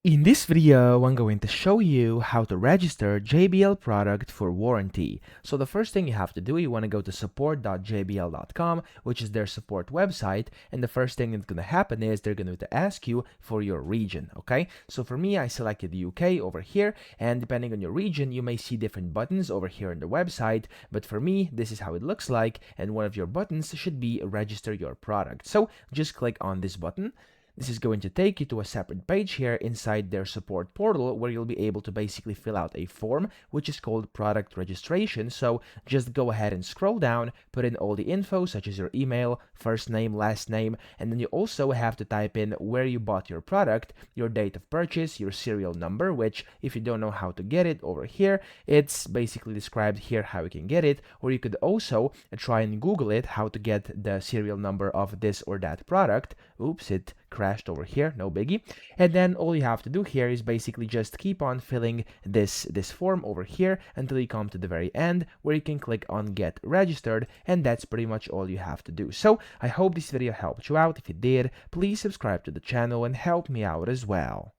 In this video, I'm going to show you how to register JBL product for warranty. So the first thing you have to do, you want to go to support.jbl.com, which is their support website. And the first thing that's going to happen is they're going to ask you for your region, okay? So for me, I selected the UK over here. And depending on your region, you may see different buttons over here on the website. But for me, this is how it looks like. And one of your buttons should be register your product. So just click on this button. This is going to take you to a separate page here inside their support portal where you'll be able to basically fill out a form which is called product registration. So just go ahead and scroll down, put in all the info such as your email, first name, last name, and then you also have to type in where you bought your product, your date of purchase, your serial number, which if you don't know how to get it over here, it's basically described here how you can get it, or you could also try and Google it, how to get the serial number of this or that product. Oops, it crashed over here, no biggie. And then all you have to do here is basically just keep on filling this form over here until you come to the very end where you can click on get registered, and that's pretty much all you have to do. So I hope this video helped you out. If it did, please subscribe to the channel and help me out as well.